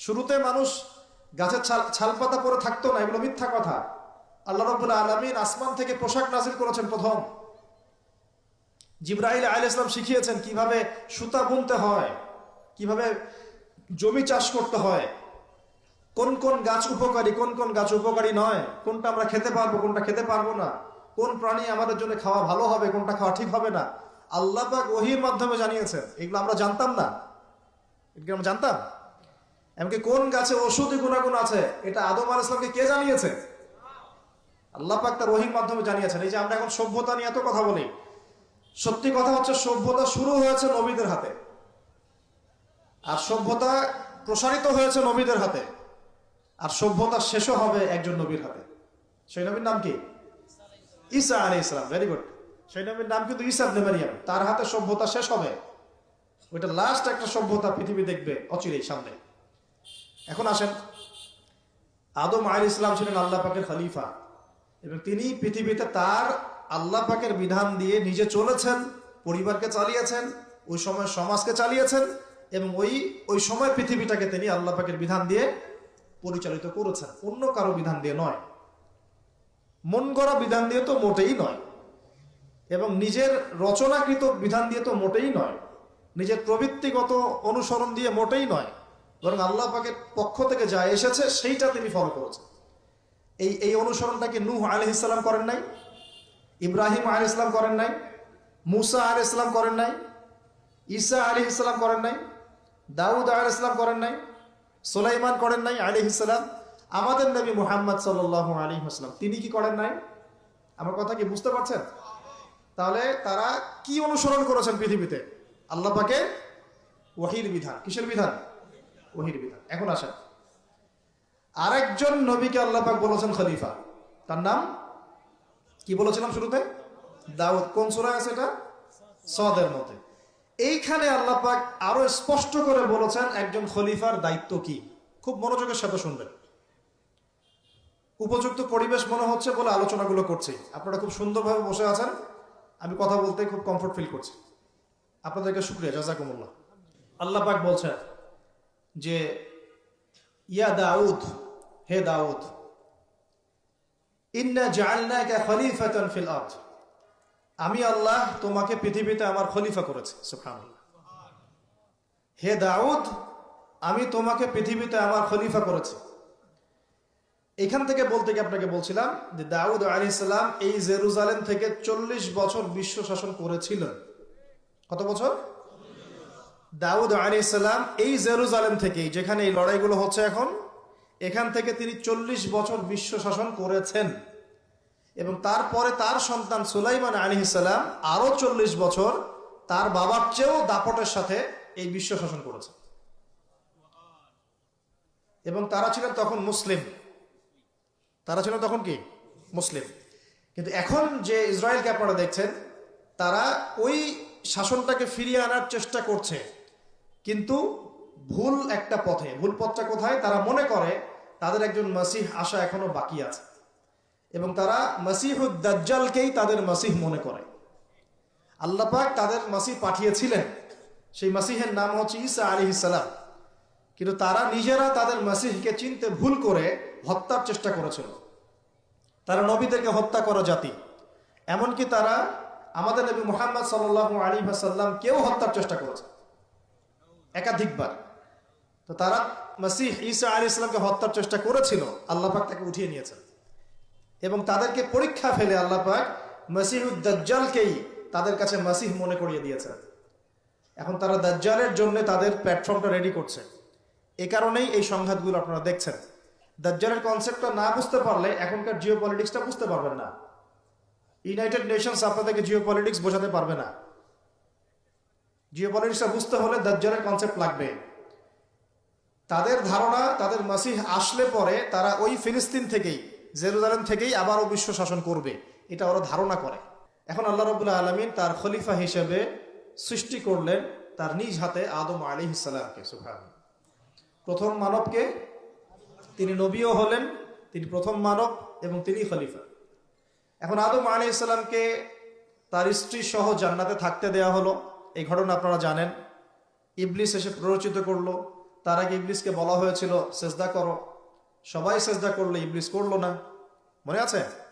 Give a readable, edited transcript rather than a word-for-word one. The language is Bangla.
শুরুতে মানুষ গাছের ছালপাতা পরে থাকতো না, এগুলো মিথ্যা কথা। আল্লাহ রাব্বুল আলামিন আসমান থেকে পোশাক নাজিল করেছেন প্রথম। জিবরাইল আলাইহিস সালাম শিখিয়েছেন কিভাবে সুতা বুনতে হয়, কিভাবে জমি চাষ করতে হয়, কোন কোন গাছ উপকারী, কোন কোন গাছ উপকারী নয়, কোনটা আমরা খেতে পারবো, কোনটা খেতে পারবো না, কোন প্রাণী আমাদের জন্য খাওয়া ভালো হবে, কোনটা খাওয়া ঠিক হবে না। আল্লাহ পাক ওহীর মাধ্যমে জানিয়েছেন। এগুলো আমরা জানতাম না, এগুলো আমরা জানতাম। এমনকি কোন গাছে ঔষধি গুণাগুণ আছে এটা আদম আলাইহিস সালামকে কে জানিয়েছে? আল্লাহ পাক তার ওহীর মাধ্যমে জানিয়েছেন। এই যে আমরা এখন সভ্যতা নিয়ে এত কথা বলি, সত্যি কথা হচ্ছে সভ্যতা শুরু হয়েছে নবীদের হাতে, আর সভ্যতা প্রসারিত হয়েছে নবীদের হাতে, আর সভ্যতা শেষও হবে একজন নবীর হাতে। সেই নবীর নাম কি? ঈসা আলাইহিস সালাম। Very good. সেই নবীর নাম কিন্তু ঈসা ইবনে মারইয়াম। তার হাতে সভ্যতা শেষ হবে। ওইটা লাস্ট একটা সভ্যতা পৃথিবী দেখবে অচিরেই সামনে। এখন আসেন, আদম আলাইহিস সালাম ছিলেন আল্লাহ পাকের খলিফা, এবং তিনি পৃথিবীতে তার আল্লাহ পাকের বিধান দিয়ে নিজে চলেছেন, পরিবারকে চালিয়েছেন, ওই সময় সমাজকে চালিয়েছেন, এবং ওই সময় পৃথিবীটাকে তিনি আল্লাহ পাকের বিধান দিয়ে পরিচালিত করেছেন, অন্য কারো বিধান দিয়ে নয়, মন গড়া বিধান দিয়ে তো মোটেই নয়, এবং নিজের রচনাকৃত বিধান দিয়ে তো মোটেই নয়, নিজের প্রবৃত্তিগত অনুসরণ দিয়ে মোটেই নয়, বরং আল্লাহ পাকের পক্ষ থেকে যা এসেছে সেইটা তিনি ফলো করেছেন। এই অনুসরণটাকে নূহ আলাইহিস সালাম করেন নাই, ইব্রাহিম আলাইহিস সালাম করেন নাই, মুসা আলাইহিস সালাম করেন নাই, ঈসা আলাইহিস সালাম করেন নাই, দাউদ আলাইহিস সালাম করেন নাই, সুলাইমান করেন নাই আলাইহিস সালাম। আমাদের নবী মুহাম্মদ সাল্লাল্লাহু আলাইহি ওয়াসাল্লাম তিনি কি করেন নাই? আমার কথা কি বুঝতে পারছেন? তাহলে তারা কি অনুসরণ করেছেন পৃথিবীতে? আল্লাহ পাকের ওহীর বিধান। কিসের বিধান? ওহীর বিধান। এখন আসেন, আরেকজন নবীকে আল্লাহ পাক বলেছেন খলিফা, তার নাম কি বলেছিলাম শুরুতে? দাউদ। কোন সূরা আছে এটা? সদের মধ্যে। এইখানে আল্লাহ পাক আরো স্পষ্ট করে বলেছেন একজন খলিফার দায়িত্ব কি। খুব মনোযোগের সাথে শুনবেন। উপযুক্ত পরিবেশ মনে হচ্ছে বলে আলোচনাগুলো করছি। আপনারা খুব সুন্দরভাবে বসে আছেন, আমি কথা বলতে খুব কমফোর্ট ফিল করছি। আপনাদেরকে শুকরিয়া, জাযাকুমুল্লাহ। আল্লাহ পাক বলছেন যে ইয়া দাউদ, হে দাউদ, ইন্না জাআলনাকা খলিফাতান ফিল আরদ, আমি আল্লাহ তোমাকে পৃথিবীতে আমার খলিফা করেছি। সুবহানাল্লাহ। হে দাউদ, আমি তোমাকে পৃথিবীতে আমার খলিফা করেছি। এখান থেকে বলতে গিয়ে আপনাকে বলছিলাম যে দাউদ আলাইহিস সালাম এই জেরুজালেম থেকে 40 বছর বিশ্ব শাসন করেছিলেন। কত বছর? দাউদ আলাইহিস সালাম এই জেরুজালেম থেকে, যেখানে এই লড়াইগুলো হচ্ছে এখন, এখান থেকে তিনি 40 বছর বিশ্ব শাসন করেছেন, এবং তারপরে তার সন্তান সুলাইমান আলাইহিস সালাম আরো 40 বছর তার বাবার চেয়েও দাপটের সাথে এই বিশ্ব শাসন করেছে, এবং তারা ছিলেন তখন মুসলিম। তারা ছিলেন তখন কি? মুসলিম। কিন্তু এখন যে ইসরায়েলকে আপনারা দেখছেন, তারা ওই শাসনটাকে ফিরিয়ে আনার চেষ্টা করছে, কিন্তু ভুল একটা পথে। ভুল পথটা কোথায়? তারা মনে করে তাদের একজন মাসিহ আসা এখনো বাকি আছে, এবং তারা মাসিহুদ দাজ্জালকেই তাদের মাসিহ মনে করে। আল্লাহ পাক তাদের মাসিহ পাঠিয়েছিলেন, সেই মাসিহের নাম হচ্ছে ঈসা আলাইহিস সালাম, কিন্তু তারা নিজেরা তাদের মাসিহকে চিনতে ভুল করে হত্যার চেষ্টা করেছিল। তারা নবীদেরকে হত্যা করা জাতি, এমনকি তারা আমাদের নবী মুহাম্মদ সাল্লাল্লাহু আলাইহি ওয়াসাল্লাম কেউ হত্যার চেষ্টা করেছে একাধিকবার। তো তারা মাসিহ ঈসা আলাইহিস সালামকে হত্যার চেষ্টা করেছিল, আল্লাহ পাক তাকে উঠিয়ে নিয়েছেন, এবং তাদেরকে পরীক্ষা ফেলে আল্লাহ পাক মাসিহুদ দাজ্জালকেই তাদের কাছে মাসিহ মনে করিয়ে দিয়েছেন। এখন তারা দাজ্জালের জন্য তাদের প্ল্যাটফর্মটা রেডি করছে। এই কারণেই এই সংঘাতগুলো আপনারা দেখছেন। দাজ্জালের কনসেপ্টটা না বুঝতে পারলে এখনকার জিওপলিটিক্সটা বুঝতে পারবেন না। ইউনাইটেড নেশনস আপনাদেরকে জিওপলিটিক্স বোঝাতে পারবে না। জিওপলিটিক্সটা বুঝতে হলে দাজ্জালের কনসেপ্ট লাগবে। তাদের ধারণা তাদের মাসিহ আসলে পরে তারা ওই ফিলিস্তিন থেকেই, জেরুজালেম থেকেই আবারও বিশ্ব শাসন করবে, এটা ওরা ধারণা করে। এখন আল্লাহ রাব্বুল আলামিন তার খলিফা হিসেবে সৃষ্টি করলেন তার নিজ হাতে আদম আলাইহিস সালামকে। সুবহানাল্লাহ। প্রথম মানবকে, তিনি নবীও হলেন, তিনি প্রথম মানব, এবং তিনি খলিফা। এখন আদম আলাইহিস সালামকে তার স্ত্রী সহ জান্নাতে থাকতে দেয়া হলো। এই ঘটনা আপনারা জানেন। ইবলিস এসে প্ররোচিত করলো, তার আগে ইবলিসকে বলা হয়েছিল সেজদা করো, সবাই সেজদা করলো, ইবলিস করলো না, মনে আছে?